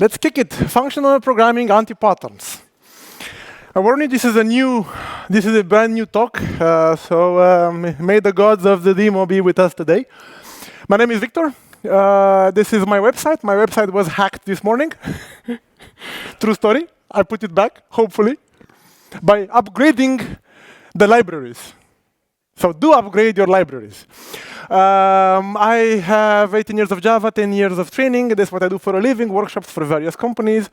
Let's kick it. Functional programming anti-patterns. I warn you, this is a brand new talk. May the gods of the demo be with us today. My name is Victor. This is my website. My website was hacked this morning. True story. I put it back, hopefully, by upgrading the libraries. So do upgrade your libraries. I have 18 years of Java, 10 years of training. That's what I do for a living, workshops for various companies.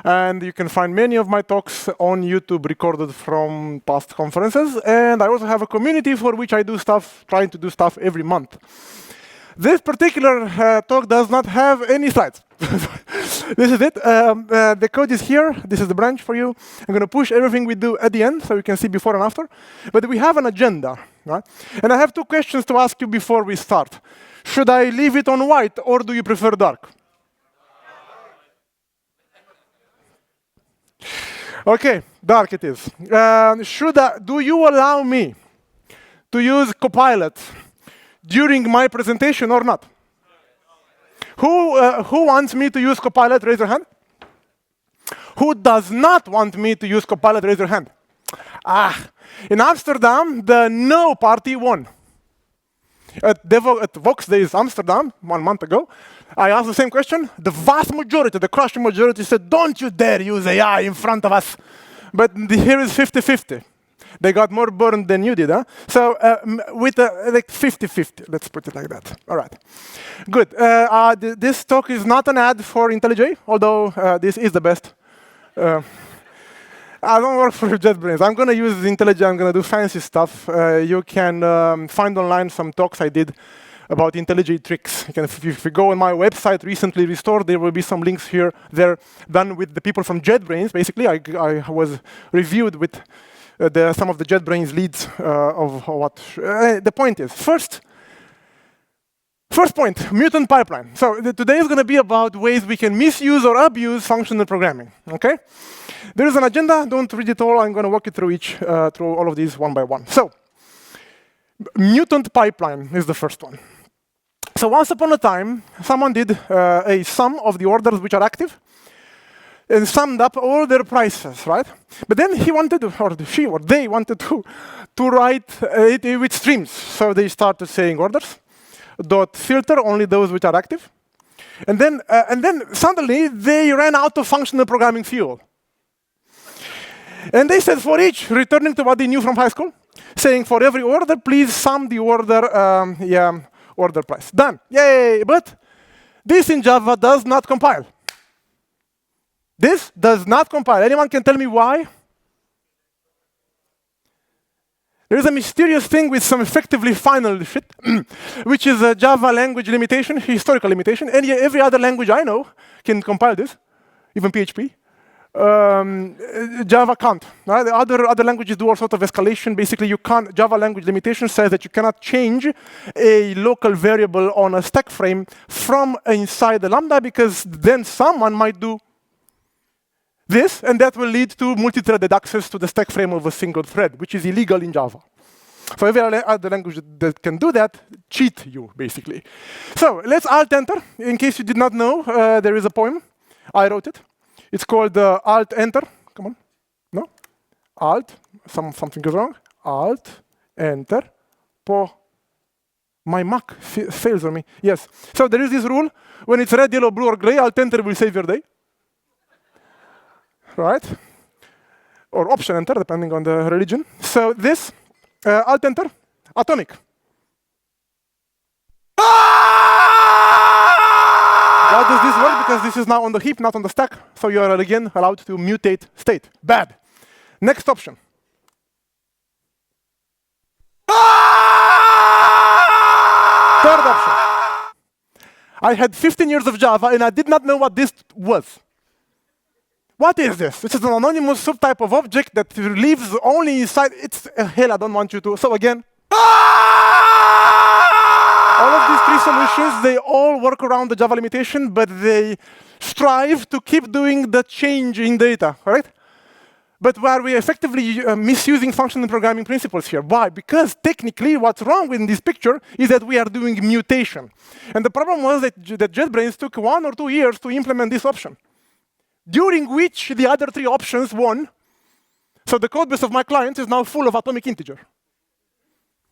And you can find many of my talks on YouTube recorded from past conferences. And I also have a community for which I do stuff, trying to do stuff every month. This particular talk does not have any slides. This is it. The code is here. This is the branch for you. I'm going to push everything we do at the end so you can see before and after. But we have an agenda, right? And I have two questions to ask you before we start. Should I leave it on white or do you prefer dark? Okay, dark it is. Do you allow me to use Copilot during my presentation or not? Who wants me to use Copilot? Raise your hand. Who does not want me to use Copilot? Raise your hand. In Amsterdam, the no party won. At Vox Days Amsterdam, 1 month ago, I asked the same question. The vast majority, the crushing majority said, don't you dare use AI in front of us. But here is 50-50. They got more burned than you did, huh? So with like 50-50, let's put it like that. All right, good. This talk is not an ad for IntelliJ, although this is the best. I don't work for JetBrains. I'm going to use IntelliJ. I'm going to do fancy stuff. You can find online some talks I did about IntelliJ tricks. If you go on my website, recently restored, there will be some links here. They're done with the people from JetBrains. Basically, I was reviewed with some of the JetBrains leads of what the point is. First point, Mutant Pipeline. So today is going to be about ways we can misuse or abuse functional programming. Okay, there is an agenda. Don't read it all. I'm going to walk you through through all of these one by one. So, Mutant Pipeline is the first one. So once upon a time, someone did a sum of the orders which are active, and summed up all their prices, right? But then he wanted, or she or they wanted to write it with streams. So they started saying orders, dot filter only those which are active. And then suddenly they ran out of functional programming fuel. And they said for each, returning to what they knew from high school, saying for every order, please sum the order price. Done. Yay! But this in Java does not compile. This does not compile. Anyone can tell me why? There is a mysterious thing with some effectively final shit, which is a Java language limitation, historical limitation. And every other language I know can compile this, even PHP. Java can't. Right? The other languages do all sorts of escalation. Basically, you can't. Java language limitation says that you cannot change a local variable on a stack frame from inside the lambda, because then someone might do this, and that will lead to multi-threaded access to the stack frame of a single thread, which is illegal in Java. So every other language that can do that, cheat you, basically. So let's Alt-Enter. In case you did not know, there is a poem. I wrote it. It's called Alt-Enter. Come on. No? Alt. Something goes wrong. Alt-Enter. My Mac fails on me. Yes. So there is this rule. When it's red, yellow, blue, or gray, Alt-Enter will save your day. Right? Or Option Enter, depending on the religion. So this, Alt Enter, atomic. Why does this work? Because this is now on the heap, not on the stack. So you are again allowed to mutate state. Bad. Next option. Third option. I had 15 years of Java and I did not know what this was. What is this? This is an anonymous subtype of object that lives only inside. It's hell, I don't want you to. So again, all of these three solutions, they all work around the Java limitation, but they strive to keep doing the change in data, right? But where we effectively misusing functional programming principles here. Why? Because technically what's wrong with this picture is that we are doing mutation. And the problem was that JetBrains took 1 or 2 years to implement this option. during which the other three options won. So the code base of my client is now full of atomic integer.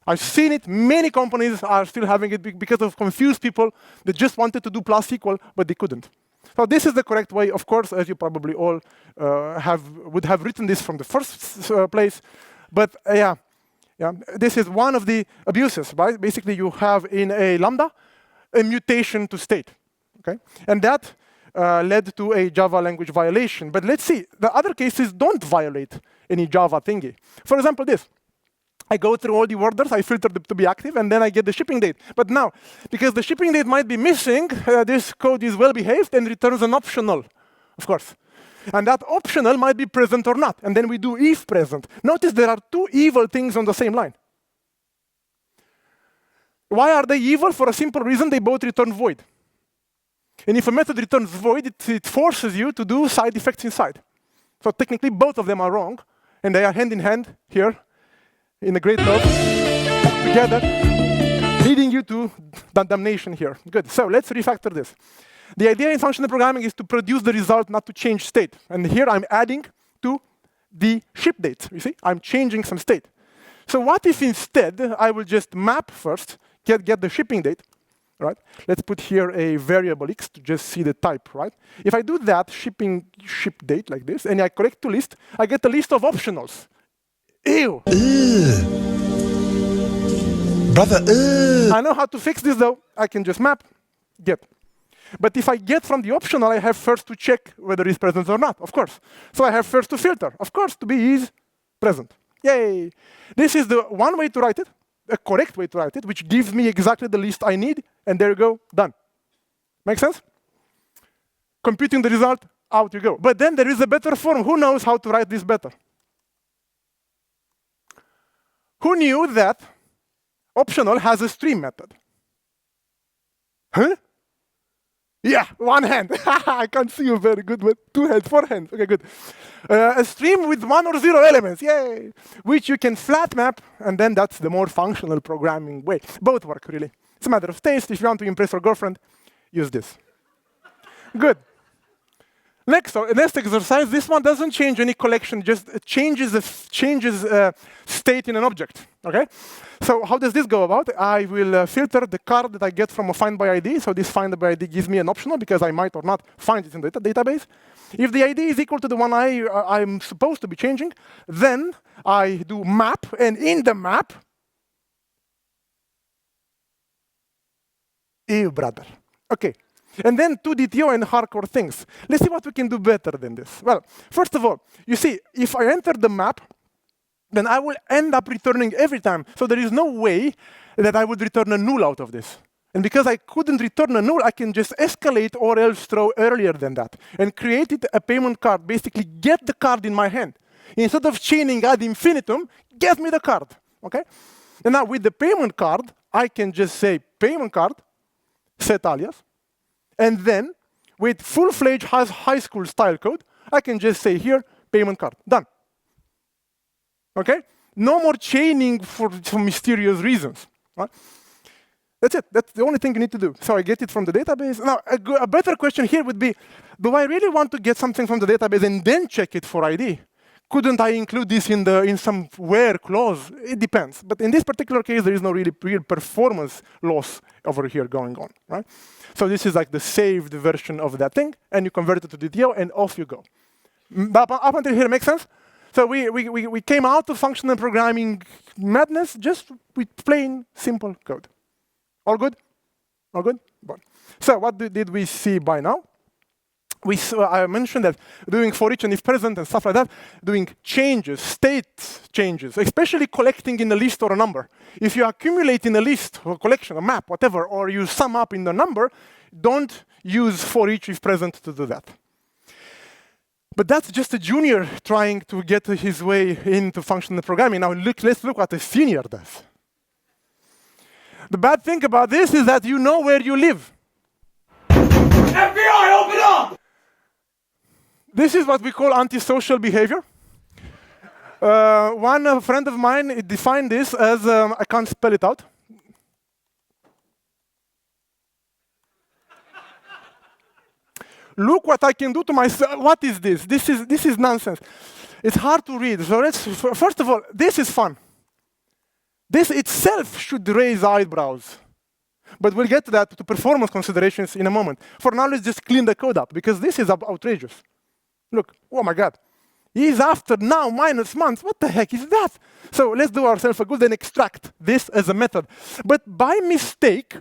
I've seen it. Many companies are still having it because of confused people that just wanted to do plus equal, but they couldn't. So this is the correct way, of course, as you probably all would have written this from the first place. But yeah, this is one of the abuses, right? Basically, you have in a lambda a mutation to state, okay? And that led to a Java language violation. But let's see, the other cases don't violate any Java thingy. For example, this. I go through all the orders, I filter them to be active, and then I get the shipping date. But now, because the shipping date might be missing, this code is well behaved and returns an optional, of course. And that optional might be present or not. And then we do if present. Notice there are two evil things on the same line. Why are they evil? For a simple reason, they both return void. And if a method returns void, it forces you to do side effects inside. So technically, both of them are wrong. And they are hand in hand here, in a great love, together, leading you to damnation here. Good, so let's refactor this. The idea in functional programming is to produce the result, not to change state. And here I'm adding to the ship date, you see? I'm changing some state. So what if instead I will just map first, get the shipping date, right? Let's put here a variable x to just see the type, right? If I do that, ship date like this, and I correct to list, I get a list of optionals. Ew. Brother, I know how to fix this though. I can just map, get. But if I get from the optional, I have first to check whether it's present or not, of course. So I have first to filter, of course, to be is present. Yay. This is the one way to write it, a correct way to write it, which gives me exactly the list I need, and there you go, done. Make sense? Computing the result, out you go. But then there is a better form. Who knows how to write this better? Who knew that optional has a stream method? Huh? Yeah, one hand. I can't see you very good, but two hands, four hands. Okay, good. A stream with 1 or 0 elements, yay! Which you can flat map, and then that's the more functional programming way. Both work, really. It's a matter of taste. If you want to impress your girlfriend, use this. Good. Next exercise, this one doesn't change any collection, just changes state in an object, okay? So how does this go about? I will filter the card that I get from a find by ID. So this find by ID gives me an optional because I might or not find it in the database. If the ID is equal to the one I'm supposed to be changing, then I do map, and in the map, ew, brother. Okay. And then 2DTO and hardcore things. Let's see what we can do better than this. Well, first of all, you see, if I enter the map, then I will end up returning every time. So there is no way that I would return a null out of this. And because I couldn't return a null, I can just escalate or else throw earlier than that and create it a payment card, basically get the card in my hand. Instead of chaining ad infinitum, get me the card, okay? And now with the payment card, I can just say payment card, set alias, and then, with full-fledged high school style code, I can just say here, payment card, done. Okay? No more chaining for some mysterious reasons. Right? That's it. That's the only thing you need to do. So I get it from the database. Now, a better question here would be, do I really want to get something from the database and then check it for ID? Couldn't I include this in some where clause? It depends. But in this particular case, there is no really real performance loss over here going on, right? So this is like the saved version of that thing, and you convert it to DTO, and off you go. Up until here, makes sense? So we came out of functional programming madness just with plain, simple code. All good? All good? So what did we see by now? I mentioned that doing for each and if present and stuff like that, doing changes, state changes, especially collecting in a list or a number. If you accumulate in a list or a collection, a map, whatever, or you sum up in the number, don't use for each if present to do that. But that's just a junior trying to get his way into functional programming. Now let's look what a senior does. The bad thing about this is that you know where you live. FBI, open up! This is what we call antisocial behavior. One friend of mine defined this as, I can't spell it out. Look what I can do to myself. What is this? This is nonsense. It's hard to read. So first of all, this is fun. This itself should raise eyebrows. But we'll get to that, to performance considerations in a moment. For now, let's just clean the code up, because this is outrageous. Look, oh my God. He's after now minus months. What the heck is that? So let's do ourselves a good and extract this as a method. But by mistake,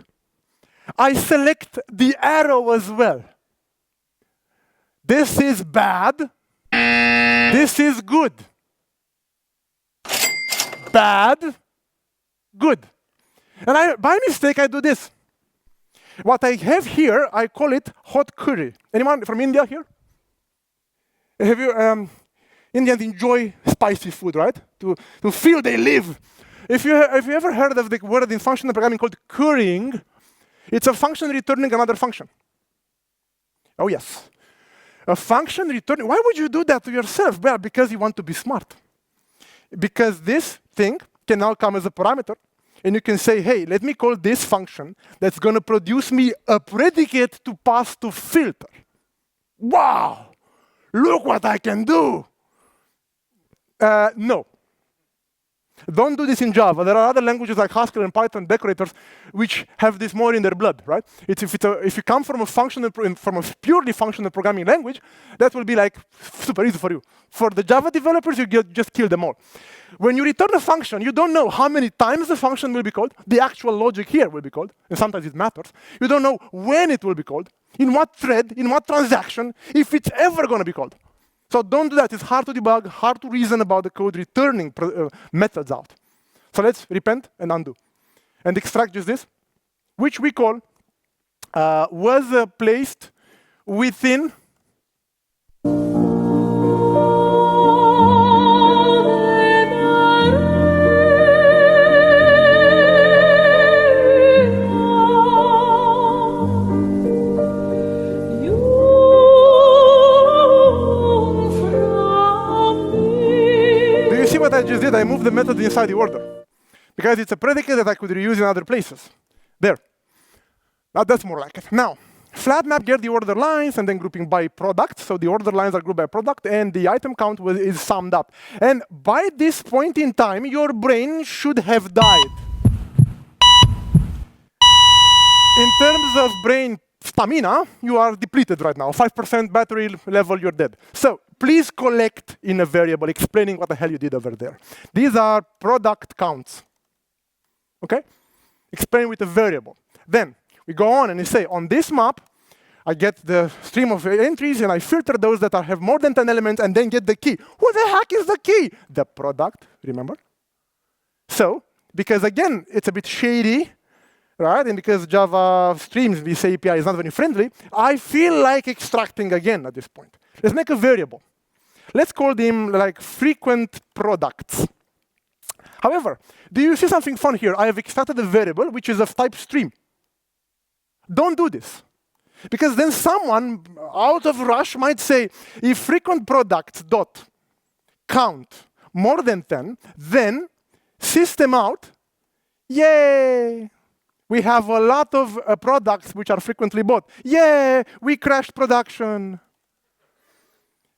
I select the arrow as well. This is bad. This is good. Bad, good. And by mistake, I do this. What I have here, I call it hot curry. Anyone from India here? Have you, Indians enjoy spicy food, right? To feel they live. If you ever heard of the word in functional programming called currying, it's a function returning another function. Oh yes. A function returning, why would you do that to yourself? Well, because you want to be smart. Because this thing can now come as a parameter, and you can say, hey, let me call this function that's going to produce me a predicate to pass to filter. Wow! Look what I can do! No. Don't do this in Java. There are other languages like Haskell and Python decorators which have this more in their blood, right? If you come from a purely functional programming language, that will be like super easy for you. For the Java developers, you just kill them all. When you return a function, you don't know how many times the function will be called. The actual logic here will be called, and sometimes it matters. You don't know when it will be called, in what thread, in what transaction, if it's ever going to be called. So don't do that. It's hard to debug, hard to reason about the code returning methods out. So let's repent and undo. And extract just this, which we call was placed within what I just did, I moved the method inside the order. Because it's a predicate that I could reuse in other places. There. Now that's more like it. Now, flat map get the order lines and then grouping by product. So the order lines are grouped by product and the item count is summed up. And by this point in time, your brain should have died. In terms of brain stamina, you are depleted right now. 5% battery level, you're dead. So please collect in a variable explaining what the hell you did over there. These are product counts. Okay? Explain with a variable. Then we go on and we say, on this map, I get the stream of entries and I filter those that have more than 10 elements and then get the key. Who the heck is the key? The product, remember? So, because again, it's a bit shady, right? And because Java streams, this API is not very friendly, I feel like extracting again at this point. Let's make a variable. Let's call them like frequent products. However, do you see something fun here? I have extracted a variable which is of type stream. Don't do this. Because then someone out of rush might say, if frequent products dot count more than 10, then system out, yay! We have a lot of products which are frequently bought. Yay! We crashed production.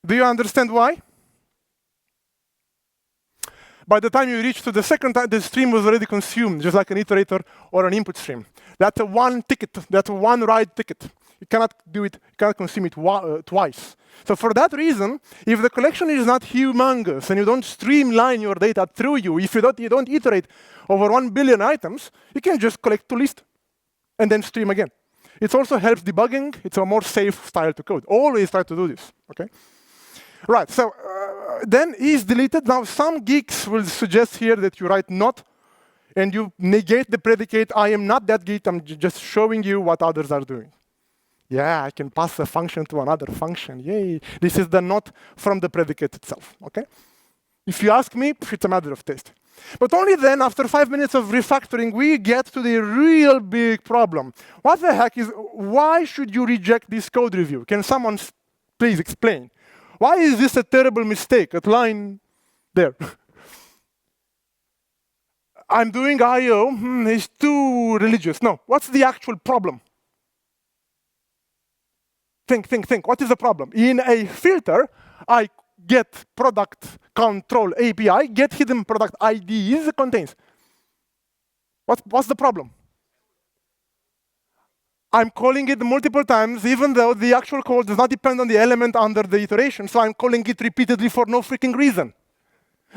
Do you understand why? By the time you reach to the second time, the stream was already consumed, just like an iterator or an input stream. That's a one ticket. That's a one write ticket. You cannot do it. You cannot consume it twice. So for that reason, if the collection is not humongous and you don't streamline your data through if you don't iterate over 1 billion items, you can just collect to list and then stream again. It also helps debugging. It's a more safe style to code. Always try to do this. Okay. Right. So then is deleted. Now some geeks will suggest here that you write not, and you negate the predicate. I am not that geek. I'm just showing you what others are doing. Yeah, I can pass a function to another function. Yay. This is the not from the predicate itself. Okay? If you ask me, it's a matter of taste. But only then, after 5 minutes of refactoring, we get to the real big problem. What the heck is, why should you reject this code review? Can someone please explain? Why is this a terrible mistake at line there? I'm doing I/O, it's too religious. No, what's the actual problem? think. What is the problem? In a filter, I get product control API, get hidden product IDs contains. What's the problem? I'm calling it multiple times, even though the actual code does not depend on the element under the iteration, so I'm calling it repeatedly for no freaking reason.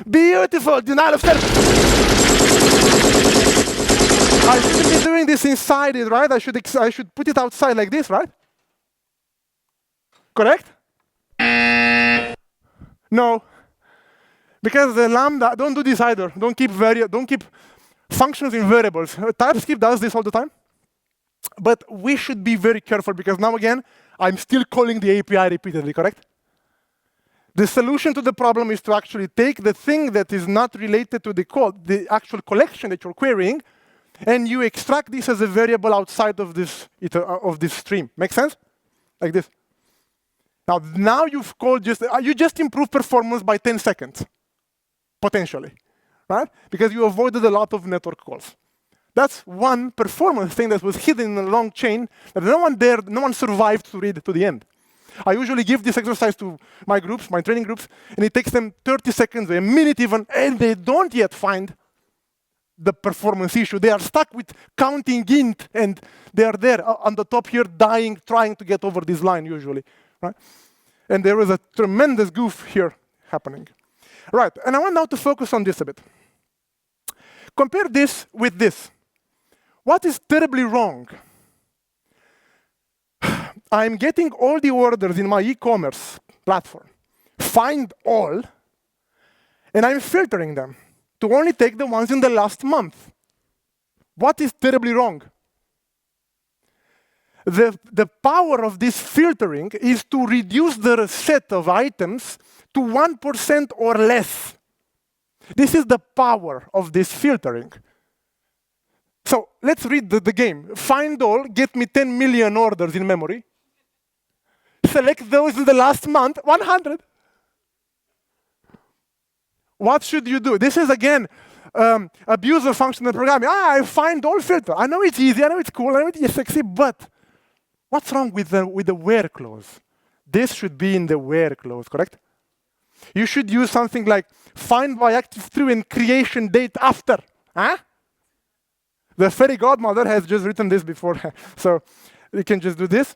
Beautiful, denial of service. I shouldn't be doing this inside it, right? I should put it outside like this, right? Correct? No. Because the lambda, don't do this either. Don't keep functions in variables. TypeScript does this all the time. But we should be very careful because now again, I'm still calling the API repeatedly, correct? The solution to the problem is to actually take the thing that is not related to the code, the actual collection that you're querying, and you extract this as a variable outside of this stream. Make sense? Like this. Now you've called you just improved performance by 10 seconds, potentially, right? Because you avoided a lot of network calls. That's one performance thing that was hidden in a long chain that no one survived to read to the end. I usually give this exercise to my groups, my training groups, and it takes them 30 seconds, a minute even, and they don't yet find the performance issue. They are stuck with counting int, and they are there on the top here, dying, trying to get over this line usually, right? And there is a tremendous goof here happening. Right, and I want now to focus on this a bit. Compare this with this. What is terribly wrong? I'm getting all the orders in my e-commerce platform, find all, and I'm filtering them to only take the ones in the last month. What is terribly wrong? The power of this filtering is to reduce the set of items to 1% or less. This is the power of this filtering. So let's read the game. Find all, get me 10 million orders in memory. Select those in the last month, 100. What should you do? This is, again, abuse of functional programming. I find all filter. I know it's easy, I know it's cool, I know it's sexy, but what's wrong with the where clause? This should be in the where clause, correct? You should use something like find by active true and creation date after. Huh? The fairy godmother has just written this before, so you can just do this.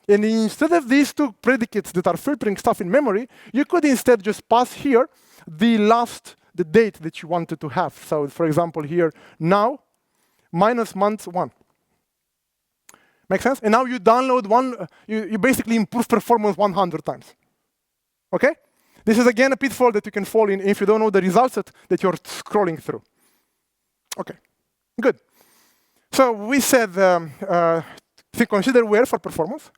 And instead of these two predicates that are filtering stuff in memory, you could instead just pass here the date that you wanted to have. So for example here, now, minus month 1. Make sense? And now you download one, you basically improve performance 100 times. Okay? This is again a pitfall that you can fall in if you don't know the results that you're scrolling through. Okay, good. So we said consider where for performance.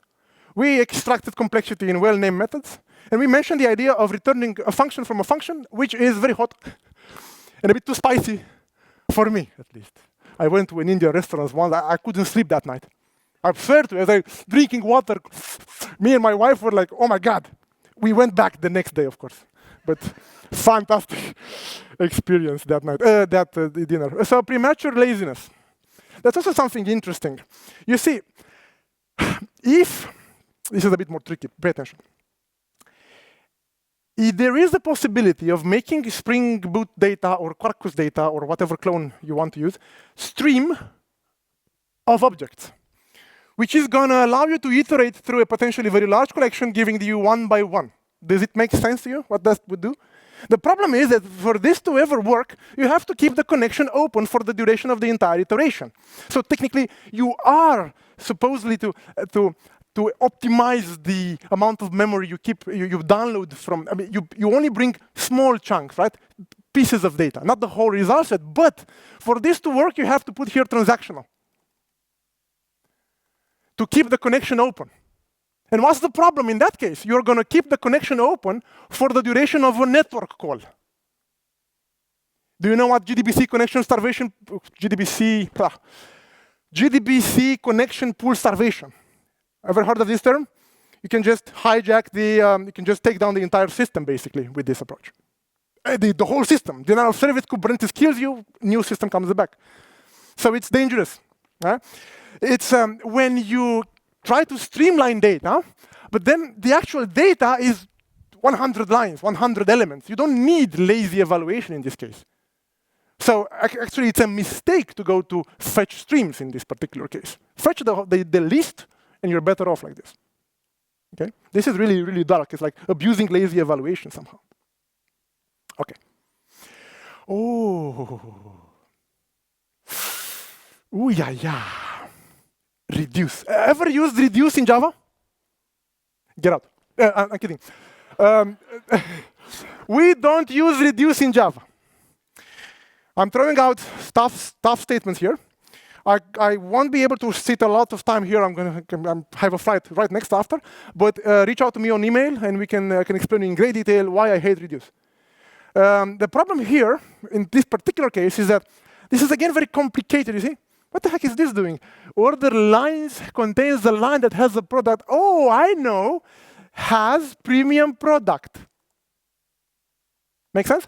We extracted complexity in well-named methods. And we mentioned the idea of returning a function from a function, which is very hot and a bit too spicy for me, at least. I went to an Indian restaurant once. I couldn't sleep that night. I swear to you, as I drinking water, me and my wife were like, oh my God. We went back the next day, of course. But fantastic experience that night, dinner. So premature laziness. That's also something interesting. You see, if, this is a bit more tricky, pay attention. If there is a possibility of making Spring Boot data or Quarkus data or whatever clone you want to use, stream of objects, which is going to allow you to iterate through a potentially very large collection, giving you one by one. Does it make sense to you, what that would do? The problem is that for this to ever work, you have to keep the connection open for the duration of the entire iteration. So technically, you are supposedly to optimize the amount of memory you download from. I mean, you only bring small chunks, right? Pieces of data, not the whole result set. But for this to work, you have to put here transactional to keep the connection open. And what's the problem in that case? You're going to keep the connection open for the duration of a network call. Do you know what JDBC connection starvation, JDBC connection pool starvation? Ever heard of this term? You can just hijack you can just take down the entire system basically with this approach. The whole system. Denial of service, Kubernetes kills you, new system comes back. So it's dangerous. Right? It's when you try to streamline data, But then the actual data is 100 lines, 100 elements. You don't need lazy evaluation in this case. So actually, it's a mistake to go to fetch streams in this particular case. Fetch the list, and you're better off like this. Okay? This is really, really dark. It's like abusing lazy evaluation somehow. Okay. Oh. Ooh, yeah. Reduce. Ever used reduce in Java? Get out. I'm kidding. We don't use reduce in Java. I'm throwing out tough statements here. I won't be able to sit a lot of time here. I'm going to have a flight right next after. But reach out to me on email, and we can explain in great detail why I hate reduce. The problem here, in this particular case, is that this is, again, very complicated, you see? What the heck is this doing? Order lines contains the line that has a product. Oh, I know. Has premium product. Make sense?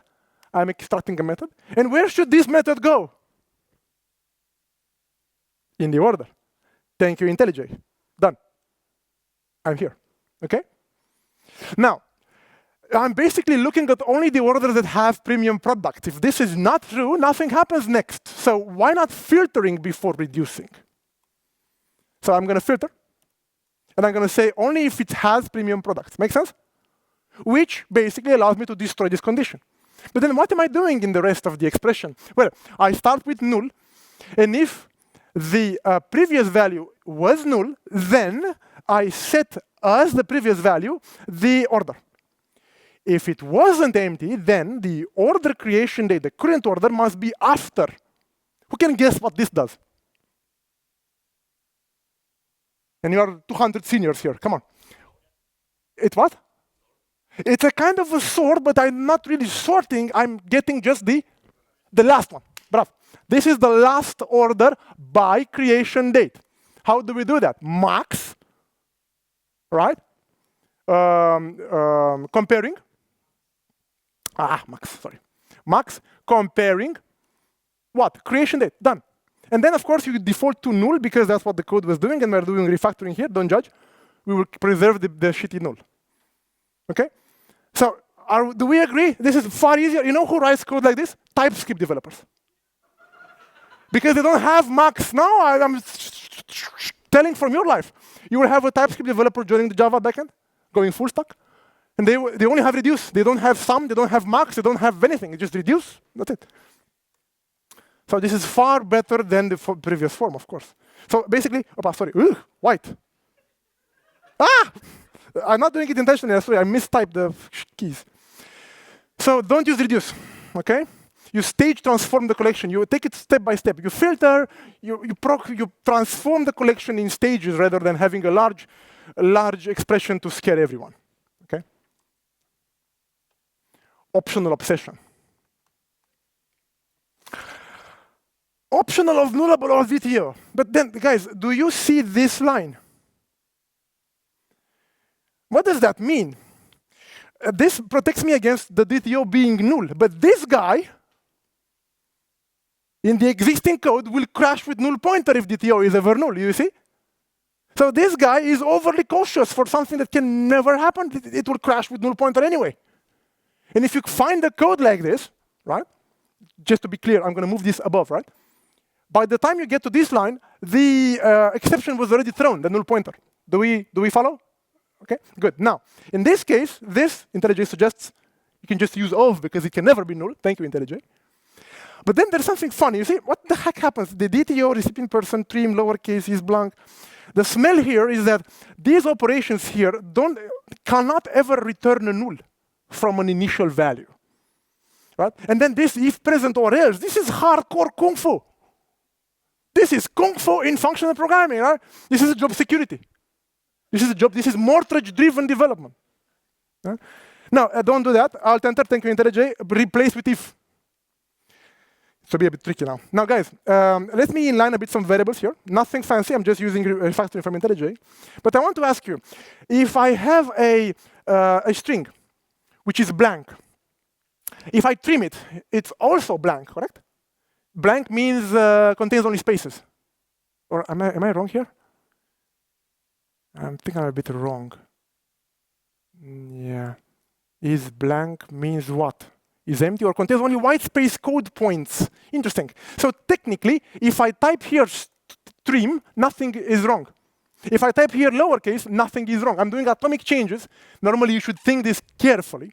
I'm extracting a method. And where should this method go? In the order. Thank you, IntelliJ. Done. I'm here. Okay? Now, I'm basically looking at only the orders that have premium product. If this is not true, nothing happens next. So why not filtering before reducing? So I'm going to filter. And I'm going to say only if it has premium products. Make sense? Which basically allows me to destroy this condition. But then what am I doing in the rest of the expression? Well, I start with null. And if the previous value was null, then I set as the previous value the order. If it wasn't empty, then the order creation date, the current order, must be after. Who can guess what this does? And you are 200 seniors here. Come on. It what? It's a kind of a sort, but I'm not really sorting. I'm getting just the last one. Bravo. This is the last order by creation date. How do we do that? Max, right? Comparing. Max, sorry. Max comparing what? Creation date. Done. And then, of course, you default to null because that's what the code was doing, and we're doing refactoring here. Don't judge. We will preserve the shitty null. Okay? So, do we agree? This is far easier. You know who writes code like this? TypeScript developers. Because they don't have Max. Now, I'm telling from your life. You will have a TypeScript developer joining the Java backend, going full stack. And they only have reduce. They don't have sum. They don't have max. They don't have anything. It's just reduce. That's it. So this is far better than the previous form, of course. So basically, white. I'm not doing it intentionally. Sorry, I mistyped the keys. So don't use reduce, okay? You stage transform the collection. You take it step by step. You filter. You transform the collection in stages rather than having a large expression to scare everyone. Okay? Optional obsession. Optional of nullable or VTO. But then, guys, do you see this line? What does that mean? This protects me against the DTO being null. But this guy, in the existing code, will crash with null pointer if DTO is ever null, you see? So this guy is overly cautious for something that can never happen. It will crash with null pointer anyway. And if you find a code like this, right? Just to be clear, I'm going to move this above, right? By the time you get to this line, the exception was already thrown, the null pointer. Do we follow? Okay, good. Now, in this case, this IntelliJ suggests you can just use of because it can never be null. Thank you, IntelliJ. But then there's something funny. You see, what the heck happens? The DTO, recipient person, trim, lowercase is blank. The smell here is that these operations here cannot ever return a null from an initial value. Right? And then this if present or else, this is hardcore kung fu. This is kung fu in functional programming, right? This is a job security. This is mortgage-driven development. Right? Now, don't do that. Alt enter, thank you, IntelliJ. Replace with if. It will be a bit tricky now. Now, guys, let me inline a bit some variables here. Nothing fancy. I'm just using refactoring from IntelliJ. But I want to ask you, if I have a string which is blank, if I trim it, it's also blank, correct? Blank means contains only spaces. Or am I wrong here? I think I'm a bit wrong. Yeah. Is blank means what? Is empty or contains only white space code points. Interesting. So technically, if I type here stream, nothing is wrong. If I type here lowercase, nothing is wrong. I'm doing atomic changes. Normally, you should think this carefully.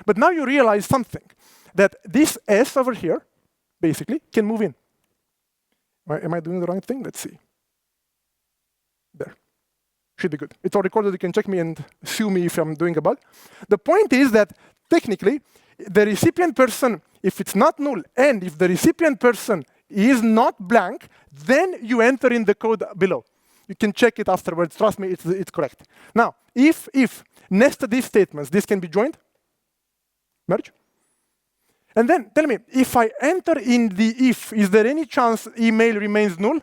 But now you realize something, that this S over here, basically, can move in. Am I doing the wrong thing? Let's see. There. Should be good. It's all recorded. You can check me and sue me if I'm doing a bug. The point is that technically, the recipient person, if it's not null, and if the recipient person is not blank, then you enter in the code below. You can check it afterwards. Trust me, it's correct. Now, if nested if statements, this can be joined, merge. And then tell me, if I enter in the if, is there any chance email remains null?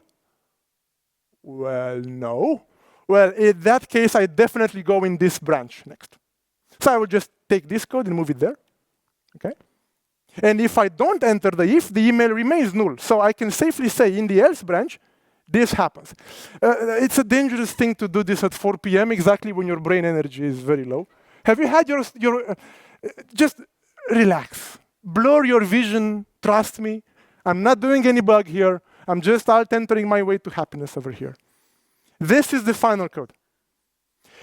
Well, no. Well, in that case, I definitely go in this branch next. So I will just take this code and move it there. Okay? And if I don't enter the if, the email remains null. So I can safely say in the else branch, this happens. It's a dangerous thing to do this at 4 p.m. exactly when your brain energy is very low. Have you had your just relax. Blur your vision, trust me. I'm not doing any bug here. I'm just alt-entering my way to happiness over here. This is the final code.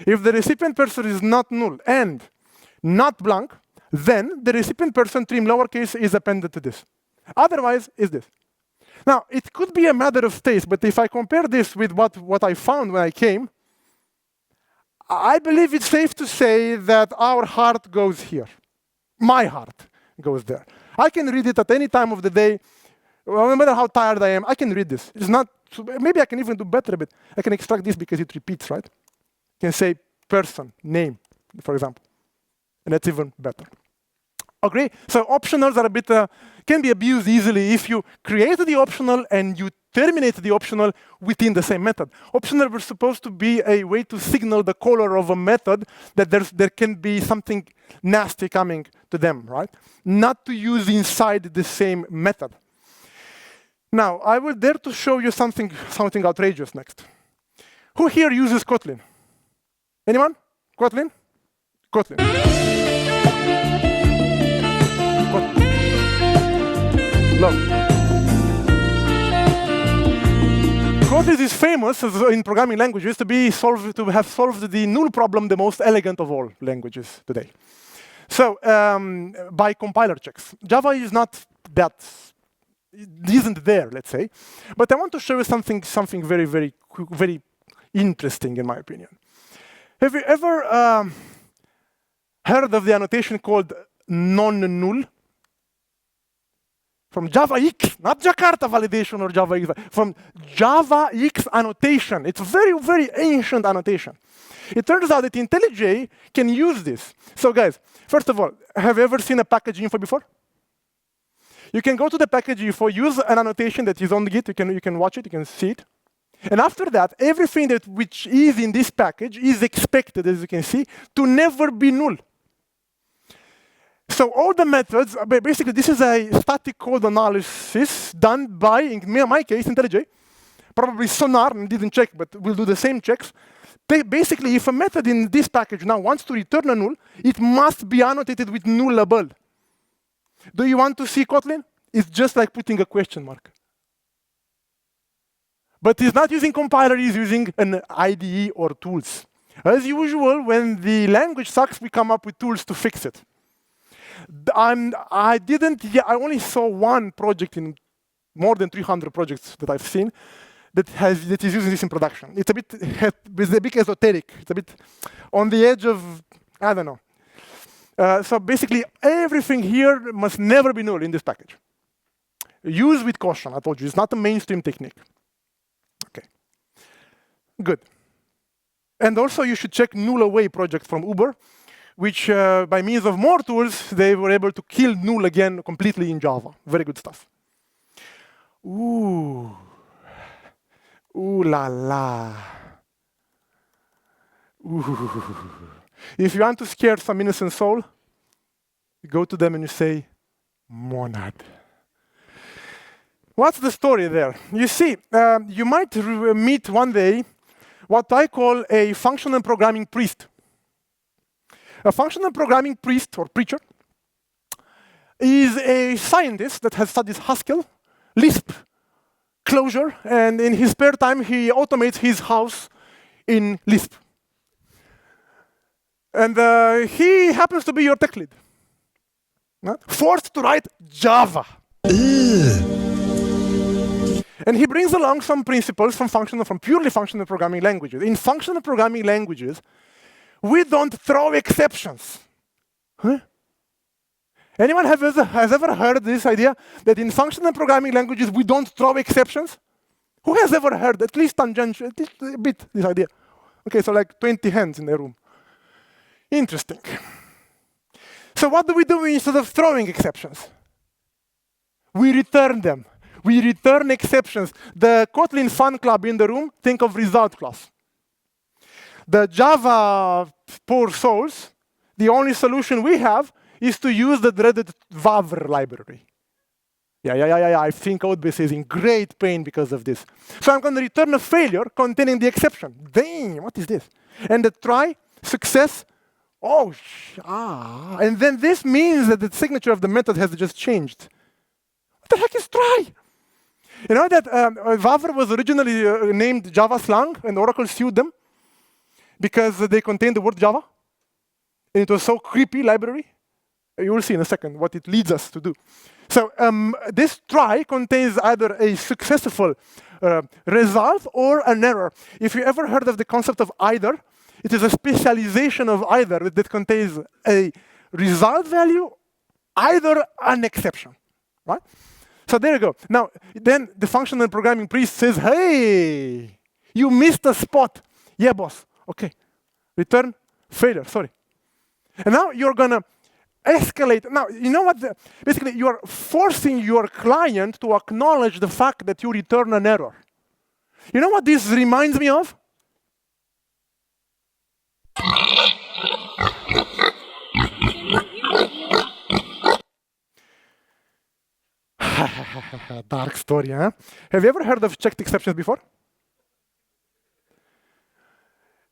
If the recipient person is not null and not blank, then the recipient person trim lowercase is appended to this. Otherwise, is this. Now, it could be a matter of taste, but if I compare this with what I found when I came, I believe it's safe to say that our heart goes here. My heart goes there. I can read it at any time of the day. Well, no matter how tired I am, I can read this. It's not, maybe I can even do better, but I can extract this because it repeats, right? I can say person, name, for example. And that's even better. Agree? So optionals are a bit, can be abused easily if you create the optional and you terminate the optional within the same method. Optional were supposed to be a way to signal the caller of a method that there can be something nasty coming to them, right? Not to use inside the same method. Now, I will dare to show you something outrageous next. Who here uses Kotlin? Anyone? Kotlin? Kotlin. Love. Kotlin is famous in programming languages to have solved the null problem, the most elegant of all languages today. So, by compiler checks. Java is not that, it isn't there, let's say. But I want to show you something very, very, very interesting, in my opinion. Have you ever heard of the annotation called non-null? From JavaX, not Jakarta validation or JavaX, from JavaX annotation. It's a very, very ancient annotation. It turns out that IntelliJ can use this. So guys, first of all, have you ever seen a package info before? You can go to the package info, use an annotation that is on the Git, you can watch it, you can see it. And after that, everything which is in this package is expected, as you can see, to never be null. So all the methods, basically this is a static code analysis done by, in my case, IntelliJ. Probably Sonar, I didn't check, but we'll do the same checks. Basically, if a method in this package now wants to return a null, it must be annotated with nullable. Do you want to see Kotlin? It's just like putting a question mark. But he's not using compiler, he's using an IDE or tools. As usual, when the language sucks, we come up with tools to fix it. I only saw one project in more than 300 projects that I've seen that is using this in production. It's a bit esoteric. It's a bit on the edge of, I don't know. So basically, everything here must never be null in this package. Use with caution, I told you. It's not a mainstream technique. Okay, good. And also, you should check null away project from Uber, which by means of more tools, they were able to kill null again completely in Java. Very good stuff. Ooh. Ooh la la. Ooh. If you want to scare some innocent soul, you go to them and you say, monad. What's the story there? You see, you might meet one day what I call a functional programming priest. A functional programming priest or preacher is a scientist that has studied Haskell, Lisp, Clojure, and in his spare time, he automates his house in Lisp. And he happens to be your tech lead. Forced to write Java. And he brings along some principles from purely functional programming languages. In functional programming languages, we don't throw exceptions. Huh? Anyone has ever heard this idea that in functional programming languages, we don't throw exceptions? Who has ever heard, at least tangential, at least a bit, this idea? Okay, so like 20 hands in the room. Interesting. So what do we do instead of throwing exceptions? We return them. We return exceptions. The Kotlin fan club in the room, think of result class. The Java poor souls, the only solution we have is to use the dreaded Vavr library. Yeah, I think Codebase is in great pain because of this. So I'm going to return a failure containing the exception. Damn, what is this? And the try, success, and then this means that the signature of the method has just changed. What the heck is try? You know that Vavr was originally named Java Slang, and Oracle sued them because they contained the word Java. And it was so creepy library. You will see in a second what it leads us to do. So this try contains either a successful result or an error. If you ever heard of the concept of either, it is a specialization of either that contains a result value, either an exception, right? So there you go. Now, then the functional programming priest says, hey, you missed a spot. Yeah, boss. Okay. Return failure, sorry. And now you're going to escalate. Now, you know what? Basically, you're forcing your client to acknowledge the fact that you return an error. You know what this reminds me of? Dark story, huh? Have you ever heard of checked exceptions before?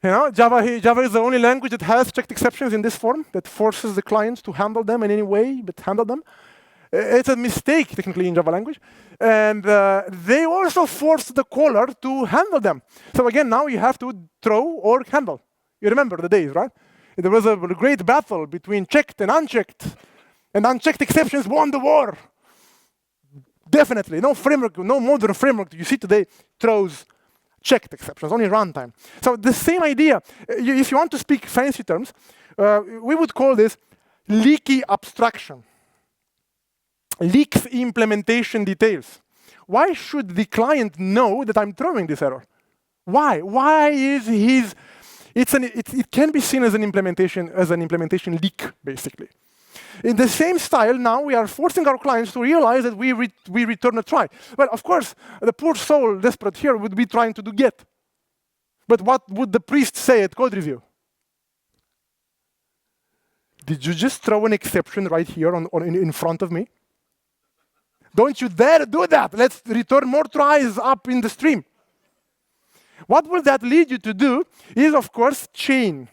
You know, Java is the only language that has checked exceptions in this form, that forces the clients to handle them in any way, but handle them. It's a mistake, technically, in Java language. And they also force the caller to handle them. So again, now you have to throw or handle. You remember the days, right? There was a great battle between checked and unchecked unchecked exceptions won the war. Definitely, no framework, no modern framework you see today throws checked exceptions, only runtime. So the same idea, if you want to speak fancy terms, we would call this leaky abstraction. Leaks implementation details. Why should the client know that I'm throwing this error? Why? Why is his? It can be seen as an implementation leak, basically. In the same style, now we are forcing our clients to realize that we return a try. Well, of course, the poor soul desperate here would be trying to do get. But what would the priest say at code review? Did you just throw an exception right here in front of me? Don't you dare do that. Let's return more tries up in the stream. What will that lead you to do is, of course, chain.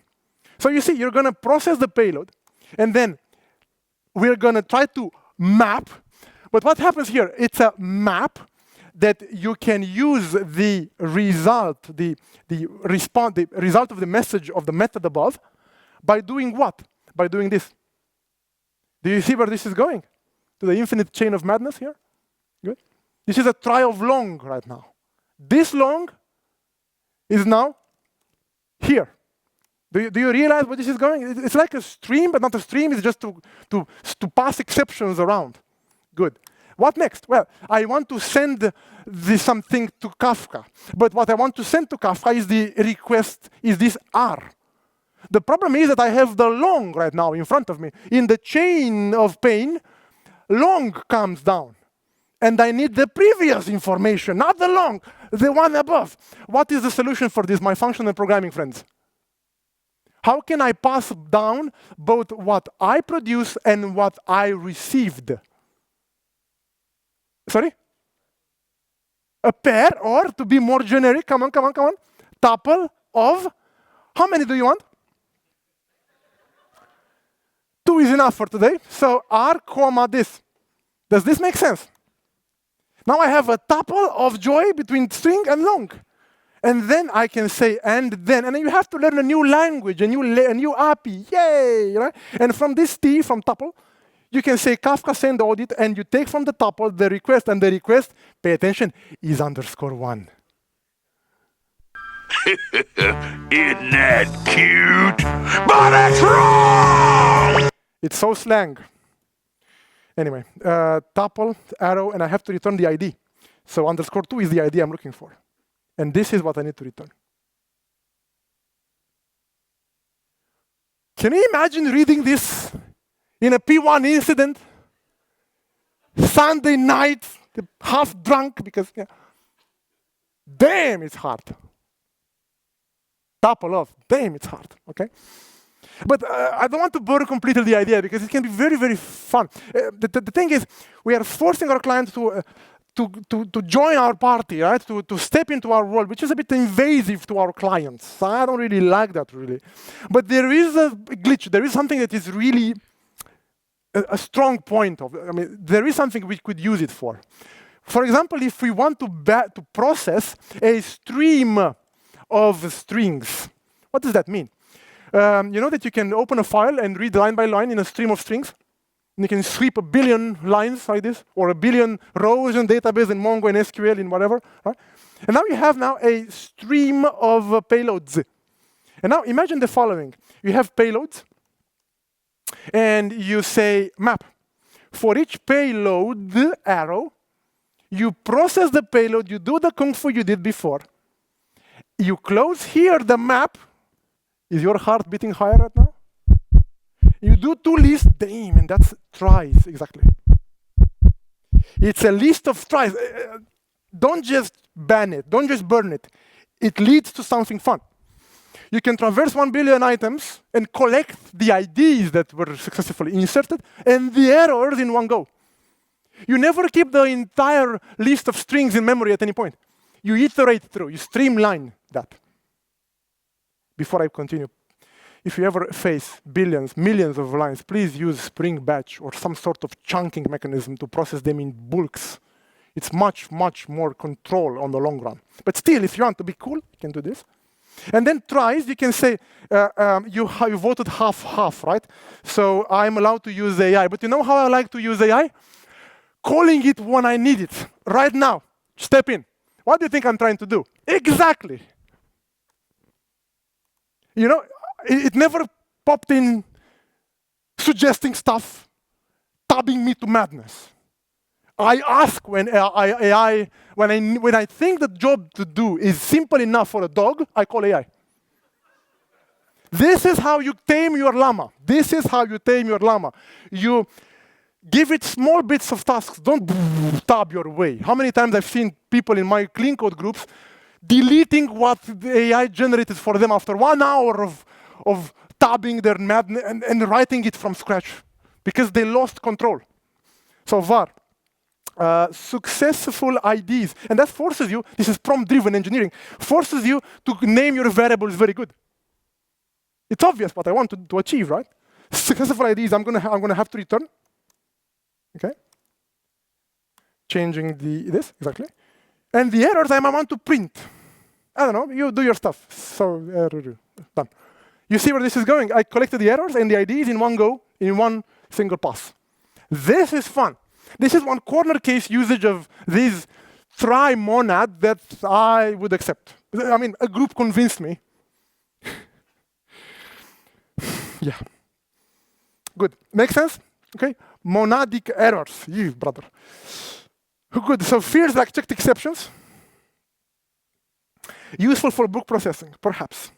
So you see, you're going to process the payload, and then we're going to try to map. But what happens here? It's a map that you can use the result, the result of the message of the method above by doing what? By doing this. Do you see where this is going? To the infinite chain of madness here? Good. This is a try of long right now. This long is now here. Do you realize where this is going? It's like a stream, but not a stream. It's just to pass exceptions around. Good. What next? Well, I want to send something to Kafka. But what I want to send to Kafka is the request, is this R. The problem is that I have the long right now in front of me. In the chain of pain, long comes down. And I need the previous information, not the long, the one above. What is the solution for this, my functional programming friends? How can I pass down both what I produce and what I received? Sorry? A pair, or to be more generic, come on, tuple of, how many do you want? 2 is enough for today. So R, comma, this. Does this make sense? Now I have a tuple of joy between string and long. And then I can say and then. And then you have to learn a new language, a new API. Yay! Right? And from this T, from tuple, you can say Kafka send audit, and you take from the tuple the request, and the request, pay attention, is _1. Isn't that cute? But it's wrong! It's so slang. Anyway, tuple, arrow, and I have to return the ID. So _2 is the ID I'm looking for. And this is what I need to return. Can you imagine reading this in a P1 incident? Sunday night, half drunk, because, yeah. Damn, it's hard. Tuple of, damn, it's hard, okay? But I don't want to bore completely the idea, because it can be very, very fun. The thing is, we are forcing our clients to join our party, right? To step into our world, which is a bit invasive to our clients. I don't really like that, really. But there is a glitch. There is something that is really a strong point of. I mean, there is something we could use it for. For example, if we want to process a stream of strings, what does that mean? You know that you can open a file and read line by line in a stream of strings? And you can sweep 1 billion lines like this, or 1 billion rows in database in Mongo and SQL and whatever. Right? And now you have a stream of payloads. And now imagine the following. You have payloads, and you say map. For each payload arrow, you process the payload, you do the kung fu you did before. You close here the map. Is your heart beating higher right now? You do 2 lists, damn, and that's tries, exactly. It's a list of tries. Don't just ban it, don't just burn it. It leads to something fun. You can traverse 1 billion items and collect the IDs that were successfully inserted and the errors in one go. You never keep the entire list of strings in memory at any point. You iterate through, you streamline that. Before I continue, if you ever face billions, millions of lines, please use Spring Batch or some sort of chunking mechanism to process them in bulks. It's much, much more control on the long run. But still, if you want to be cool, you can do this. And then tries, you can say, you voted half-half, right? So I'm allowed to use AI. But you know how I like to use AI? Calling it when I need it. Right now, step in. What do you think I'm trying to do? Exactly. You know, it never popped in suggesting stuff, tabbing me to madness. I ask when I think the job to do is simple enough for a dog, I call AI. This is how you tame your llama. This is how you tame your llama. You give it small bits of tasks. Don't tab your way. How many times I've seen people in my clean code groups deleting what the AI generated for them after 1 hour of tabbing their madness and writing it from scratch because they lost control. So var, successful IDs. And that forces you, this is prompt-driven engineering, forces you to name your variables very good. It's obvious what I want to achieve, right? Successful IDs, I'm gonna have to return. Okay? Changing this, exactly. And the errors I want to print. I don't know, you do your stuff. So, done. You see where this is going? I collected the errors and the IDs in one go, in one single pass. This is fun. This is one corner case usage of this try monad that I would accept. I mean, a group convinced me. Yeah. Good. Make sense? Okay. Monadic errors. You, brother. Good. So fears like checked exceptions. Useful for book processing, perhaps.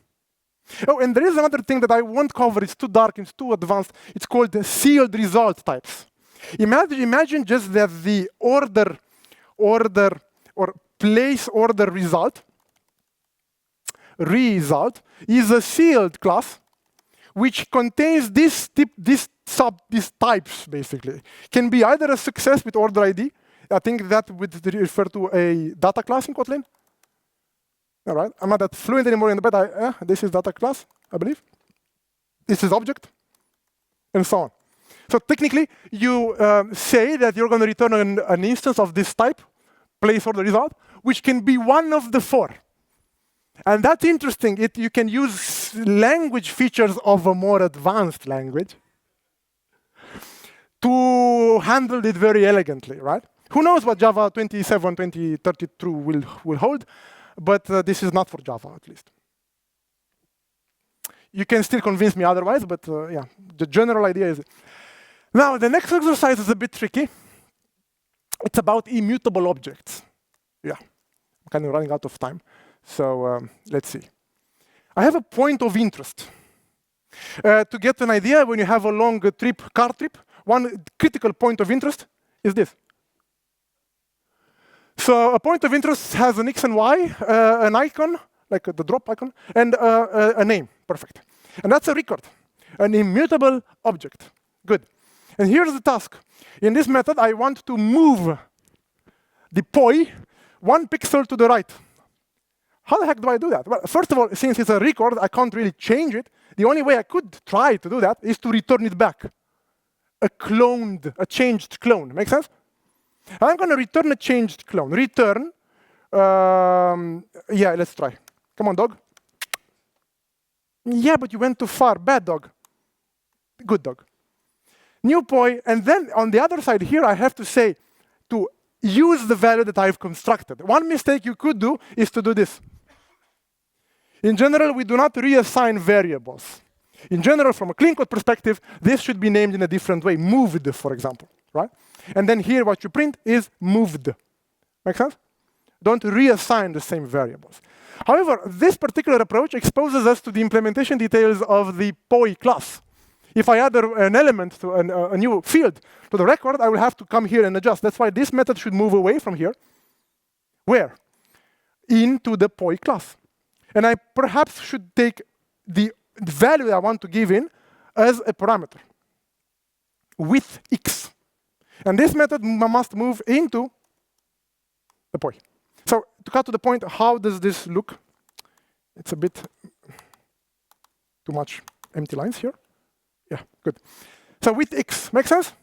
Oh, and there is another thing that I won't cover. It's too dark, it's too advanced. It's called the sealed result types. Imagine just that the order or place order result is a sealed class which contains these types, basically. Can be either a success with order ID. I think that would refer to a data class in Kotlin. All right, I'm not that fluent anymore in the bed. This is data class, I believe. This is object, and so on. So technically, you say that you're going to return an instance of this type, placeholder result, which can be one of the 4. And that's interesting. You can use language features of a more advanced language to handle it very elegantly, right? Who knows what Java 27, 2032 will hold, but this is not for Java, at least. You can still convince me otherwise, but yeah, the general idea is. Now, the next exercise is a bit tricky. It's about immutable objects. Yeah, I'm kind of running out of time. So let's see. I have a point of interest. To get an idea, when you have a long car trip, one critical point of interest is this. So a point of interest has an X and Y, an icon, like the drop icon, and a name. Perfect. And that's a record, an immutable object. Good. And here's the task. In this method, I want to move the poi 1 pixel to the right. How the heck do I do that? Well, first of all, since it's a record, I can't really change it. The only way I could try to do that is to return it back. A changed clone. Make sense? I'm going to return a changed clone. Return. Yeah, let's try. Come on, dog. Yeah, but you went too far. Bad dog. Good dog. New poi. And then on the other side here, I have to say to use the value that I've constructed. One mistake you could do is to do this. In general, we do not reassign variables. In general, from a clean code perspective, this should be named in a different way. Moved, for example, right? And then here what you print is moved. Make sense? Don't reassign the same variables. However, this particular approach exposes us to the implementation details of the poi class. If I add an element to a new field to the record, I will have to come here and adjust. That's why this method should move away from here. Where? Into the poi class. And I perhaps should take the value that I want to give in as a parameter with x. And this method must move into the poi. So to cut to the point, how does this look? It's a bit too much empty lines here. Yeah, good. So with x, make sense?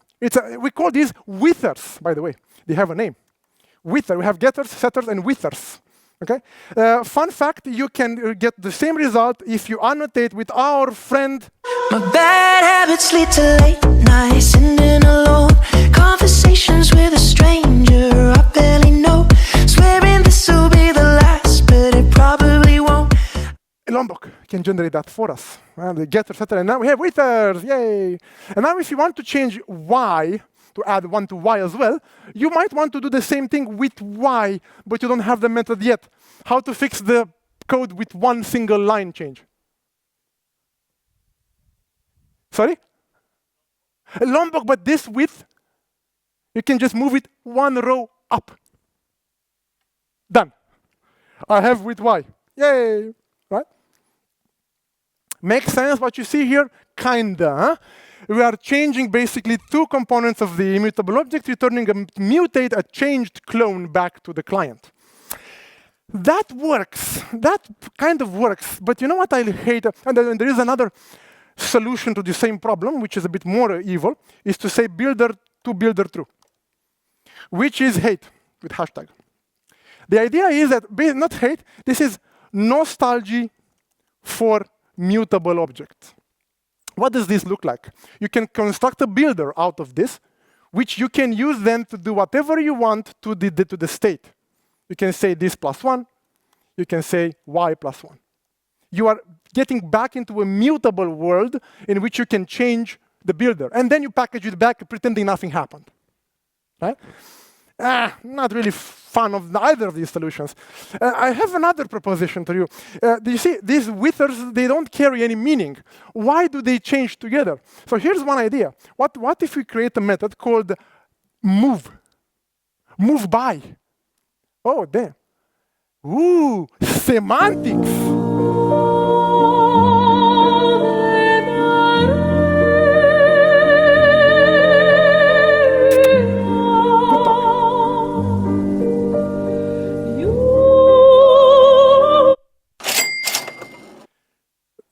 We call these withers, by the way. They have a name. Wither. We have getters, setters, and withers. Okay. Fun fact: you can get the same result if you annotate with our friend. My bad habits lead to late nights, sitting alone. Conversations with a stranger I barely know. Swearing this will be the last, but it probably won't. Lombok can generate that for us. The getter, setter, and now we have withers. Yay! And now, if you want to change y, to add one to y as well, you might want to do the same thing with y, but you don't have the method yet. How to fix the code with one single line change? Sorry? Lombok, but this width, you can just move it one row up. Done. I have with y. Yay! Right? Makes sense what you see here? Kinda, huh? We are changing basically two components of the immutable object, returning a changed clone back to the client. That works. That kind of works. But you know what I hate? And there is another solution to the same problem, which is a bit more evil, is to say builder to builder true, which is hate with hashtag. The idea is that, not hate, this is nostalgia for mutable objects. What does this look like? You can construct a builder out of this, which you can use then to do whatever you want to the state. You can say this plus 1. You can say y plus 1. You are getting back into a mutable world in which you can change the builder. And then you package it back pretending nothing happened. Right? Not really fun of either of these solutions. I have another proposition to you. Do you see, these withers, they don't carry any meaning. Why do they change together? So here's one idea. What if we create a method called move? Move by. Oh, damn. Ooh, semantics.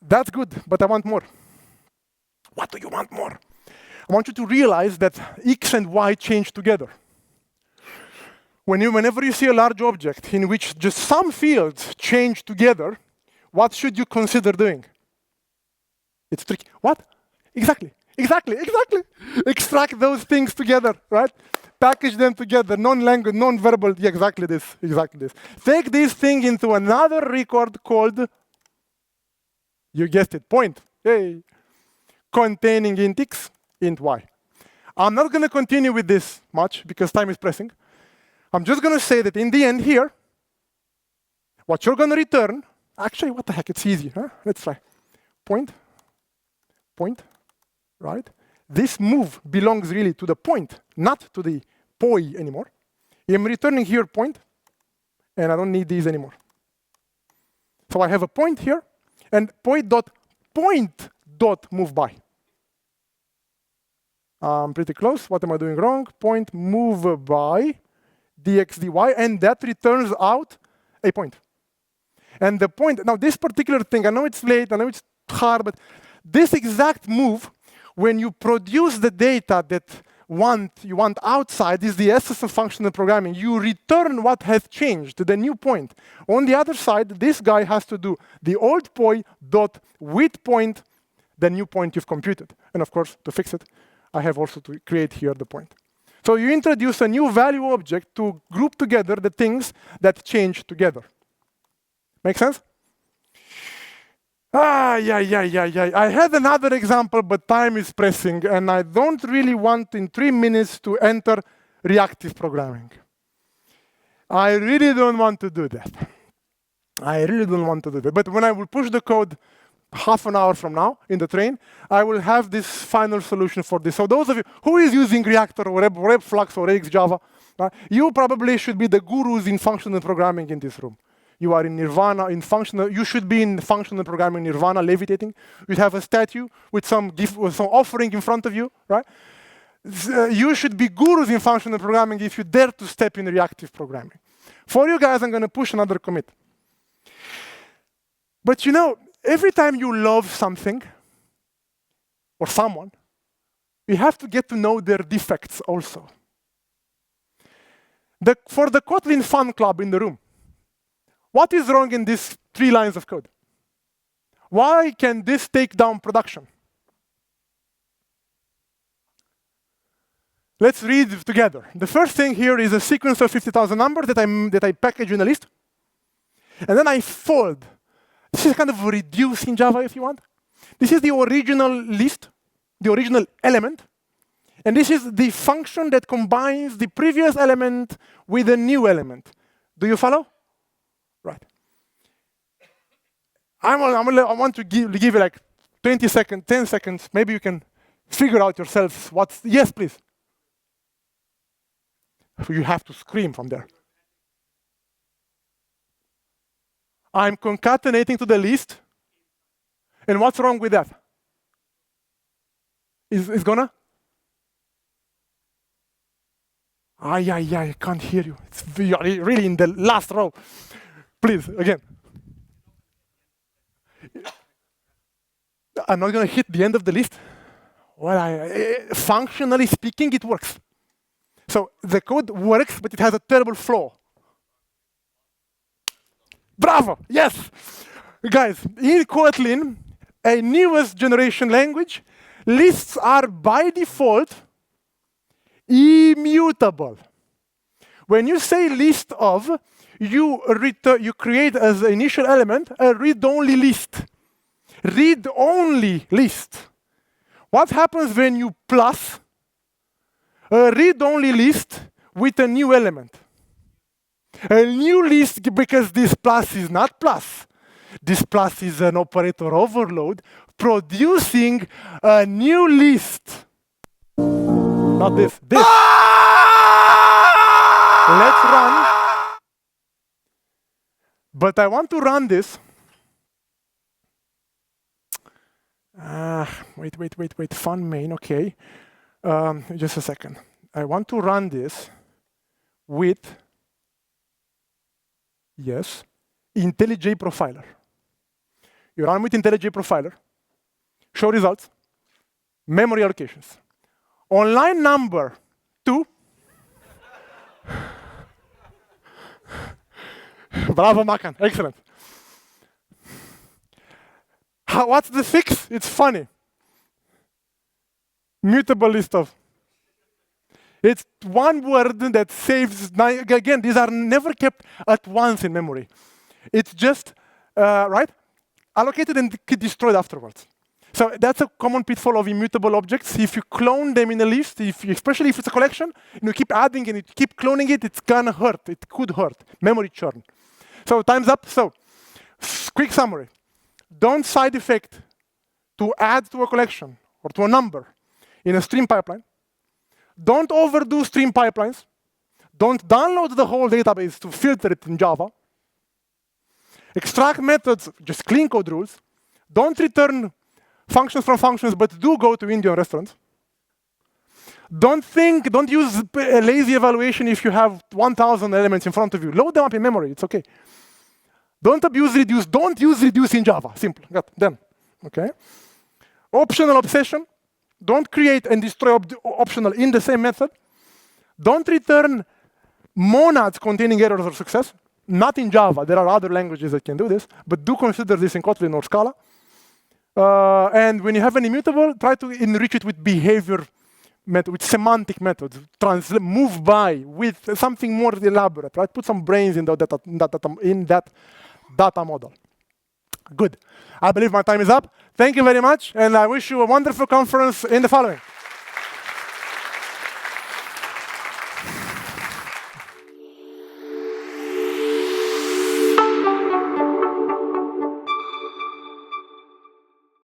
That's good, but I want more. What do you want more? I want you to realize that X and Y change together. Whenever you see a large object in which just some fields change together, what should you consider doing? It's tricky. What? Exactly. Extract those things together, right? Package them together, non-language, non-verbal, yeah, exactly this. Take this thing into another record called, you guessed it, point. Hey. Containing int X, int Y. I'm not going to continue with this much because time is pressing. I'm just going to say that in the end here, what you're going to return, actually, what the heck, it's easy, huh? Let's try. Point, right? This move belongs really to the point, not to the poi anymore. I'm returning here point, and I don't need these anymore. So I have a point here, and point dot move by. I'm pretty close. What am I doing wrong? Point move by dx dy, and that returns out a point. And the point, now this particular thing, I know it's late, I know it's hard, but this exact move, when you produce the data that you want outside, is the essence of functional programming. You return what has changed to the new point. On the other side, this guy has to do the old point dot with point, the new point you've computed. And of course, to fix it, I have also to create here the point. So you introduce a new value object to group together the things that change together. Make sense? Yeah. I had another example, but time is pressing, and I don't really want in 3 minutes to enter reactive programming. I really don't want to do that. But when I will push the code half an hour from now in the train, I will have this final solution for this. So those of you who is using Reactor or WebFlux or XJava, you probably should be the gurus in functional programming in this room. You are in Nirvana, you should be in functional programming Nirvana, levitating. You have a statue with some gift, with some offering in front of you, right? You should be gurus in functional programming if you dare to step in reactive programming. For you guys, I'm going to push another commit. But you know, every time you love something or someone, you have to get to know their defects also. For the Kotlin fan club in the room, what is wrong in these 3 lines of code? Why can this take down production? Let's read together. The first thing here is a sequence of 50,000 numbers that I package in a list. And then I fold. This is kind of reduce in Java, if you want. This is the original list, the original element. And this is the function that combines the previous element with a new element. Do you follow? Right. I want to give you like 20 seconds, 10 seconds. Maybe you can figure out yourselves what's... Yes, please. You have to scream from there. I'm concatenating to the list. And what's wrong with that? Is gonna? I can't hear you. It's really in the last row. Please, again. I'm not going to hit the end of the list. Well, functionally speaking, it works. So the code works, but it has a terrible flaw. Bravo! Yes! Guys, in Kotlin, a newest generation language, lists are by default immutable. When you say list of, you create as the initial element a read-only list. Read-only list. What happens when you plus a read-only list with a new element? A new list, because this plus is not plus. This plus is an operator overload, producing a new list. Not this. This. Let's run. But I want to run this. Wait. Fun main, okay. Just a second. I want to run this with, yes, IntelliJ Profiler. You run with IntelliJ Profiler, show results, memory allocations. On line number 2, bravo, Makan, excellent. What's the fix? It's funny. Mutable list of. It's one word that saves, again, these are never kept at once in memory. It's just, right, allocated and destroyed afterwards. So that's a common pitfall of immutable objects. If you clone them in a list, especially if it's a collection, and you keep adding and you keep cloning it, it's gonna hurt. It could hurt. Memory churn. So time's up. So quick summary. Don't side effect to add to a collection or to a number in a stream pipeline. Don't overdo stream pipelines. Don't download the whole database to filter it in Java. Extract methods, just clean code rules. Don't return functions from functions, but do go to Indian restaurants. Don't use a lazy evaluation if you have 1,000 elements in front of you. Load them up in memory, it's okay. Don't abuse reduce, don't use reduce in Java, simple, got done, okay? Optional obsession, don't create and destroy optional in the same method. Don't return monads containing errors or success, not in Java, there are other languages that can do this, but do consider this in Kotlin or Scala. And when you have an immutable, try to enrich it with behavior method, with semantic methods, move by with something more elaborate, right? Put some brains in that data model. Good. I believe my time is up. Thank you very much, and I wish you a wonderful conference in the following.